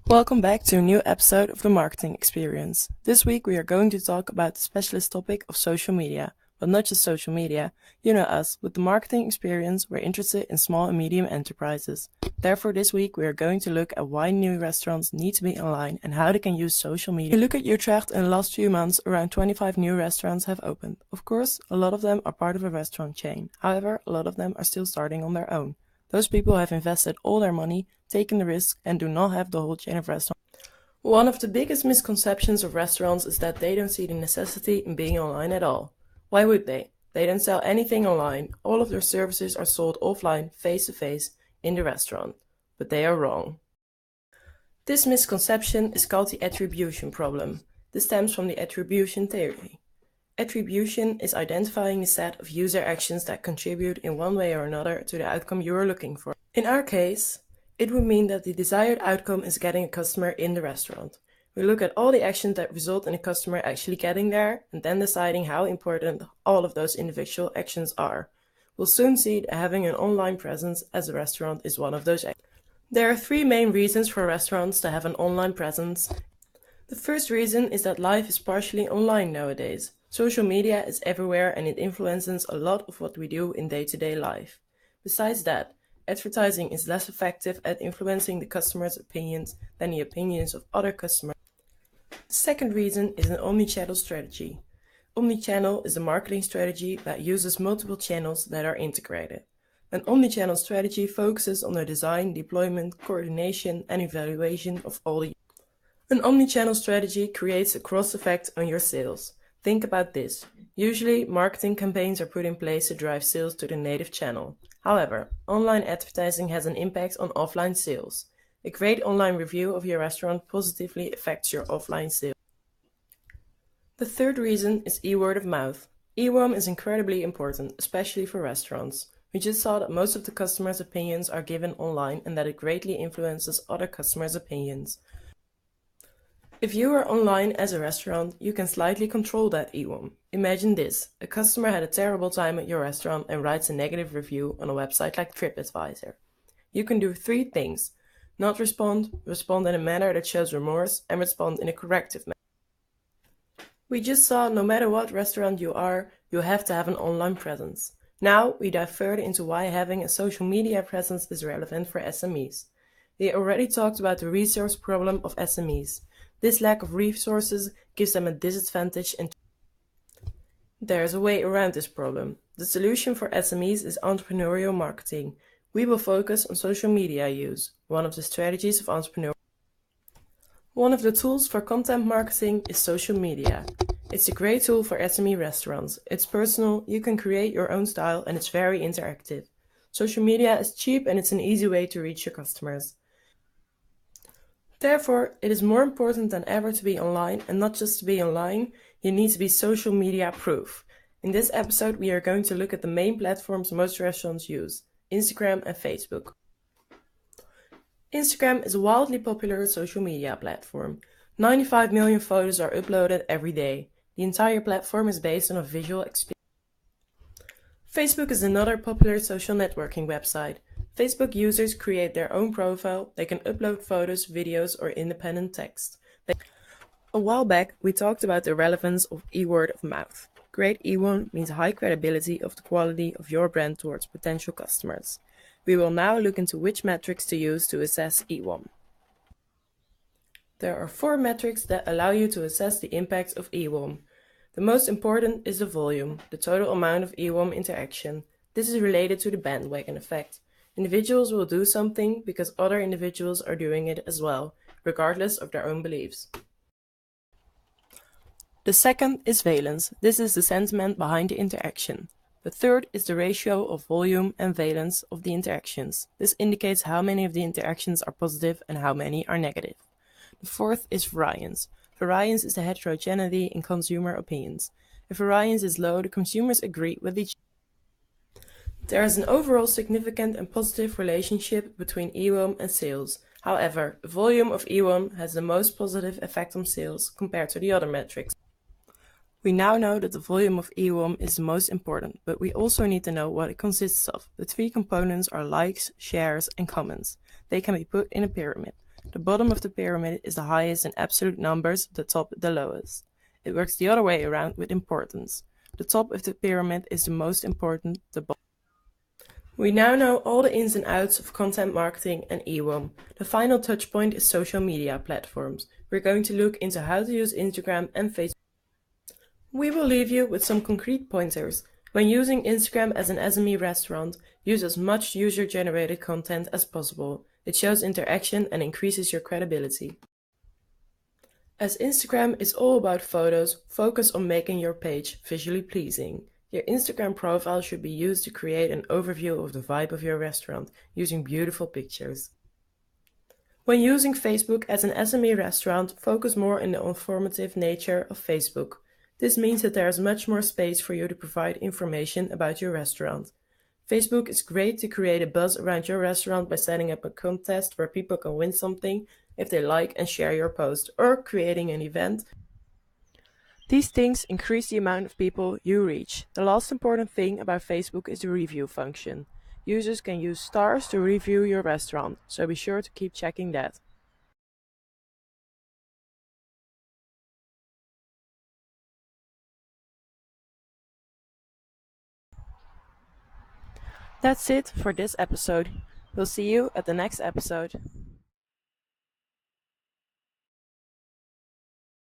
Welcome back to a new episode of the Marketing Experience. This week we are going to talk about the specialist topic of social media, but not just social media. You know us, with the Marketing Experience we're interested in small and medium enterprises. Therefore this week we are going to look at why new restaurants need to be online and how they can use social media. If you look at Utrecht, in the last few months around 25 new restaurants have opened. Of course, a lot of them are part of a restaurant chain. However, a lot of them are still starting on their own. Those people have invested all their money, taken the risk, and do not have the whole chain of restaurants. One of the biggest misconceptions of restaurants is that they don't see the necessity in being online at all. Why would they? They don't sell anything online. All of their services are sold offline, face-to-face, in the restaurant. But they are wrong. This misconception is called the attribution problem. This stems from the attribution theory. Attribution is identifying a set of user actions that contribute in one way or another to the outcome you are looking for. In our case, it would mean that the desired outcome is getting a customer in the restaurant. We look at all the actions that result in a customer actually getting there and then deciding how important all of those individual actions are. We'll soon see that having an online presence as a restaurant is one of those actions. There are three main reasons for restaurants to have an online presence. The first reason is that life is partially online nowadays. Social media is everywhere and it influences a lot of what we do in day-to-day life. Besides that, advertising is less effective at influencing the customer's opinions than the opinions of other customers. The second reason is an omni-channel strategy. Omni-channel is a marketing strategy that uses multiple channels that are integrated. An omni-channel strategy focuses on the design, deployment, coordination, and evaluation of all the. An omni-channel strategy creates a cross effect on your sales. Think about this. Usually, marketing campaigns are put in place to drive sales to the native channel. However, online advertising has an impact on offline sales. A great online review of your restaurant positively affects your offline sales. The third reason is e-word of mouth. E-word is incredibly important, especially for restaurants. We just saw that most of the customers' opinions are given online and that it greatly influences other customers' opinions. If you are online as a restaurant, you can slightly control that e-word. Imagine this: a customer had a terrible time at your restaurant and writes a negative review on a website like TripAdvisor. You can do three things: not respond, respond in a manner that shows remorse, and respond in a corrective manner. We just saw no matter what restaurant you are, you have to have an online presence. Now we dive further into why having a social media presence is relevant for SMEs. We already talked about the resource problem of SMEs. This lack of resources gives them a disadvantage and there is a way around this problem. The solution for SMEs is entrepreneurial marketing. We will focus on social media use, one of the strategies of entrepreneurship. One of the tools for content marketing is social media. It's a great tool for SME restaurants. It's personal, you can create your own style, and it's very interactive. Social media is cheap and it's an easy way to reach your customers. Therefore, it is more important than ever to be online, and not just to be online, you need to be social media proof. In this episode, we are going to look at the main platforms most restaurants use: Instagram and Facebook. Instagram is a wildly popular social media platform. 95 million photos are uploaded every day. The entire platform is based on a visual experience. Facebook is another popular social networking website. Facebook users create their own profile, they can upload photos, videos, or independent text. A while back, we talked about the relevance of e-word of mouth. Great e-word means high credibility of the quality of your brand towards potential customers. We will now look into which metrics to use to assess e-word. There are 4 metrics that allow you to assess the impact of e-word. The most important is the volume, the total amount of e-word interaction. This is related to the bandwagon effect. Individuals will do something because other individuals are doing it as well, regardless of their own beliefs. The second is valence. This is the sentiment behind the interaction. The third is the ratio of volume and valence of the interactions. This indicates how many of the interactions are positive and how many are negative. The fourth is variance. Variance is the heterogeneity in consumer opinions. If variance is low, the consumers agree with each other. There is an overall significant and positive relationship between e-word and sales. However, the volume of e-word has the most positive effect on sales compared to the other metrics. We now know that the volume of e-word is the most important, but we also need to know what it consists of. The 3 components are likes, shares, and comments. They can be put in a pyramid. The bottom of the pyramid is the highest in absolute numbers, the top the lowest. It works the other way around with importance. The top of the pyramid is the most important, the bottom. We now know all the ins and outs of content marketing and EWOM. The final touch point is social media platforms. We're going to look into how to use Instagram and Facebook. We will leave you with some concrete pointers. When using Instagram as an SME restaurant, use as much user-generated content as possible. It shows interaction and increases your credibility. As Instagram is all about photos, focus on making your page visually pleasing. Your Instagram profile should be used to create an overview of the vibe of your restaurant, using beautiful pictures. When using Facebook as an SME restaurant, focus more on the informative nature of Facebook. This means that there is much more space for you to provide information about your restaurant. Facebook is great to create a buzz around your restaurant by setting up a contest where people can win something if they like and share your post, or creating an event. These things increase the amount of people you reach. The last important thing about Facebook is the review function. Users can use stars to review your restaurant, so be sure to keep checking that. That's it for this episode. We'll see you at the next episode.